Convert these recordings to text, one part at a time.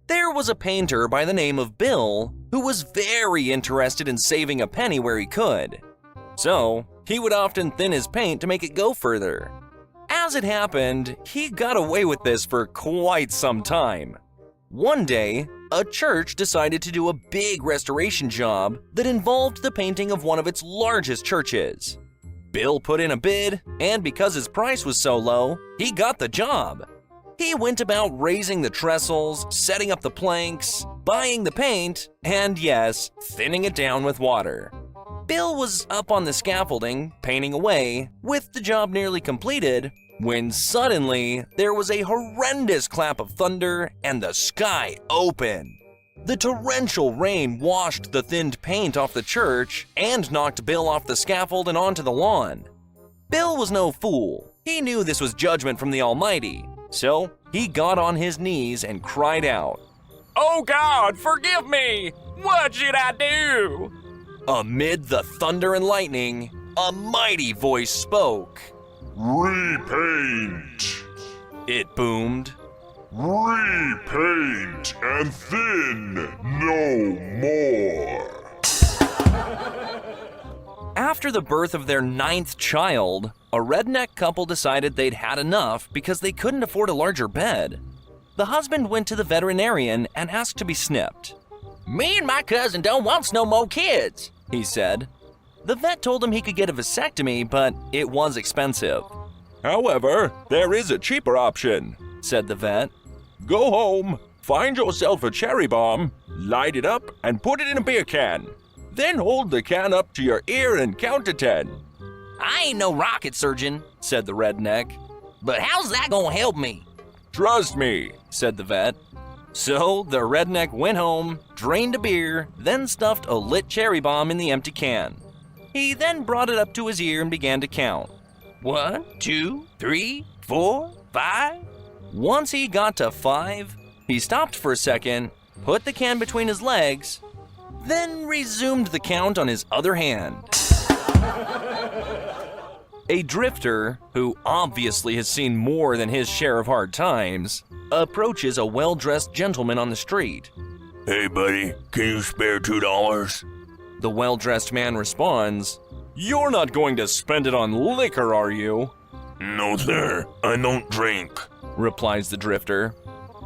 There was a painter by the name of Bill who was very interested in saving a penny where he could. So, he would often thin his paint to make it go further. As it happened, he got away with this for quite some time. One day, a church decided to do a big restoration job that involved the painting of one of its largest churches. Bill put in a bid, and because his price was so low, he got the job. He went about raising the trestles, setting up the planks, buying the paint, and yes, thinning it down with water. Bill was up on the scaffolding, painting away, with the job nearly completed, when suddenly there was a horrendous clap of thunder and the sky opened. The torrential rain washed the thinned paint off the church and knocked Bill off the scaffold and onto the lawn. Bill was no fool. He knew this was judgment from the Almighty, so he got on his knees and cried out, "Oh God, forgive me! What should I do?" Amid the thunder and lightning, a mighty voice spoke. "Repaint! It boomed. Repaint and thin no more!" After the birth of their 9th child, a redneck couple decided they'd had enough because they couldn't afford a larger bed. The husband went to the veterinarian and asked to be snipped. "Me and my cousin don't want no more kids," he said. The vet told him he could get a vasectomy, but it was expensive. "However, there is a cheaper option," said the vet. "Go home, find yourself a cherry bomb, light it up, and put it in a beer can. Then hold the can up to your ear and count to 10. "I ain't no rocket surgeon," said the redneck. "but how's that gonna help me?" "Trust me," said the vet. So the redneck went home, drained a beer, then stuffed a lit cherry bomb in the empty can. He then brought it up to his ear and began to count. 1, 2, 3, 4, 5. Once he got to 5, he stopped for a second, put the can between his legs, then resumed the count on his other hand. A drifter, who obviously has seen more than his share of hard times, approaches a well-dressed gentleman on the street. "Hey buddy, can you spare $2? The well-dressed man responds, "You're not going to spend it on liquor, are you?" "No sir, I don't drink," replies the drifter.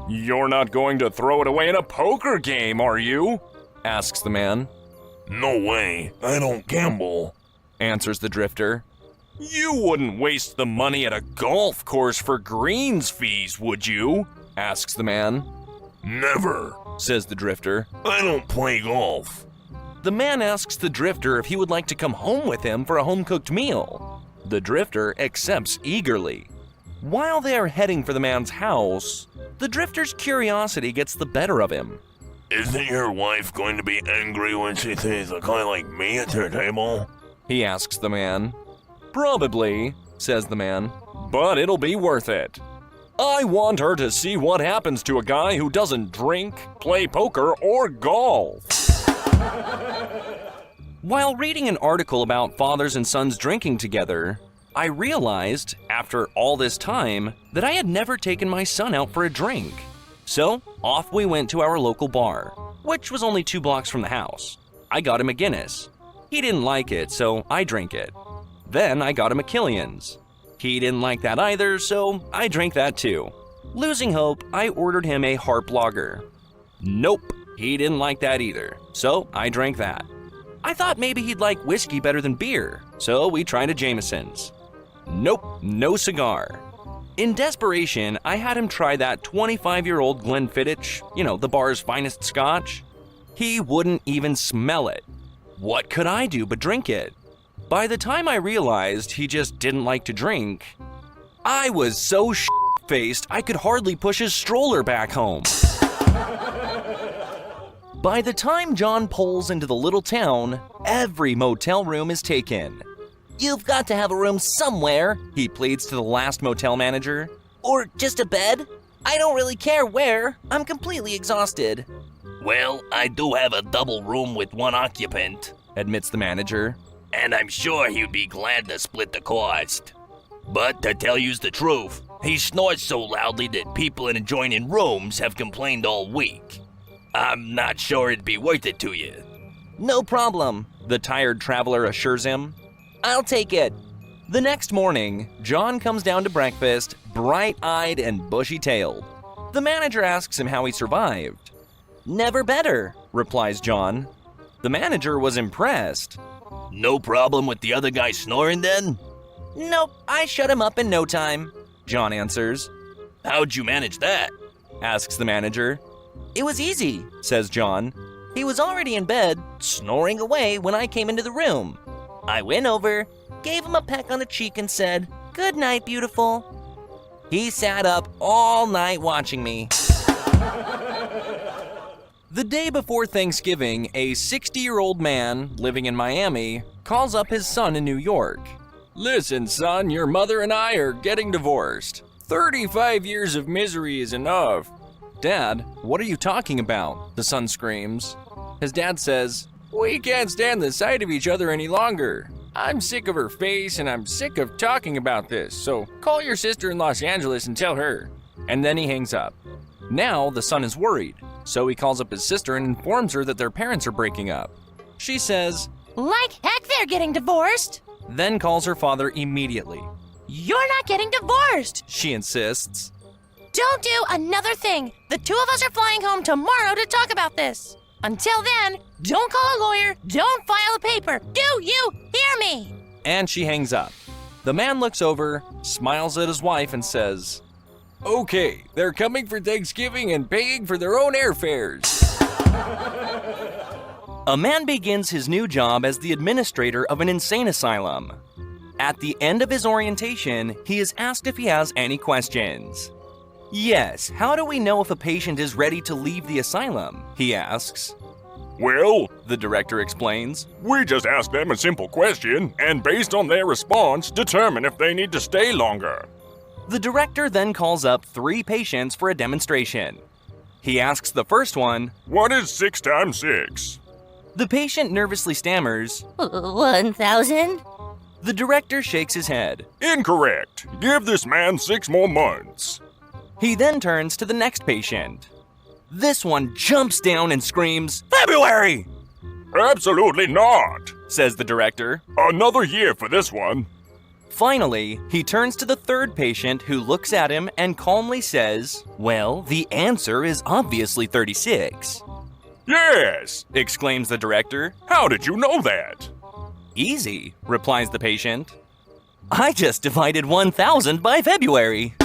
"You're not going to throw it away in a poker game, are you?" asks the man. "No way, I don't gamble," answers the drifter. "You wouldn't waste the money at a golf course for greens fees, would you?" asks the man. "Never," says the drifter. "I don't play golf." The man asks the drifter if he would like to come home with him for a home-cooked meal. The drifter accepts eagerly. While they are heading for the man's house, the drifter's curiosity gets the better of him. "Isn't your wife going to be angry when she sees a guy like me at her table?" he asks the man. "Probably," says the man, "but it'll be worth it. I want her to see what happens to a guy who doesn't drink, play poker, or golf." While reading an article about fathers and sons drinking together, I realized, after all this time, that I had never taken my son out for a drink. So, off we went to our local bar, which was only 2 blocks from the house. I got him a Guinness. He didn't like it, so I drank it. Then I got him a Killian's. He didn't like that either, so I drank that too. Losing hope, I ordered him a Harp Lager. Nope, he didn't like that either, so I drank that. I thought maybe he'd like whiskey better than beer, so we tried a Jameson's. Nope, no cigar. In desperation, I had him try that 25-year-old Glenfiddich, the bar's finest scotch. He wouldn't even smell it. What could I do but drink it? By the time I realized he just didn't like to drink, I was so shit-faced I could hardly push his stroller back home. By the time John pulls into the little town, every motel room is taken. "You've got to have a room somewhere," he pleads to the last motel manager. "or just a bed. I don't really care where. I'm completely exhausted." "Well, I do have a double room with 1 occupant," admits the manager. "and I'm sure he'd be glad to split the cost. But to tell you the truth, He snores so loudly that people in adjoining rooms have complained all week. I'm not sure it'd be worth it to you. No problem. The tired traveler assures him. I'll take it. The next morning, John comes down to breakfast, bright-eyed and bushy-tailed. The manager asks him how he survived. Never better. Replies John. The manager was impressed. No problem with the other guy snoring then? Nope, I shut him up in no time. John answers. How'd you manage that? Asks the manager. It was easy. Says John. He was already in bed, snoring away when I came into the room. I went over, gave him a peck on the cheek and said, "Good night, beautiful." He sat up all night watching me. The day before Thanksgiving, a 60-year-old man living in Miami calls up his son in New York. "Listen, son, your mother and I are getting divorced. 35 years of misery is enough." "Dad, what are you talking about?" the son screams. His dad says, "We can't stand the sight of each other any longer. I'm sick of her face and I'm sick of talking about this, so call your sister in Los Angeles and tell her." And then he hangs up. Now the son is worried, so he calls up his sister and informs her that their parents are breaking up. She says, Like heck they're getting divorced. then calls her father immediately. You're not getting divorced. She insists. Don't do another thing. The two of us are flying home tomorrow to talk about this. Until then, don't call a lawyer, don't file a paper. Do you hear me? And she hangs up. The man looks over, smiles at his wife, and says, "Okay, they're coming for Thanksgiving and paying for their own airfares." A man begins his new job as the administrator of an insane asylum. At the end of his orientation, he is asked if he has any questions. "Yes, how do we know if a patient is ready to leave the asylum?" he asks. Well, The director explains. we just ask them a simple question, and based on their response, determine if they need to stay longer. The director then calls up 3 patients for a demonstration. He asks the first one. What is 6 times 6? The patient nervously stammers. 1,000? The director shakes his head. Incorrect. Give this man 6 more months. He then turns to the next patient. This one jumps down and screams, "February!" Absolutely not. says the director. Another year for this one. Finally, he turns to the third patient who looks at him and calmly says, "Well, the answer is obviously 36. Yes. exclaims the director. How did you know that? "Easy," replies the patient. "I just divided 1,000 by February."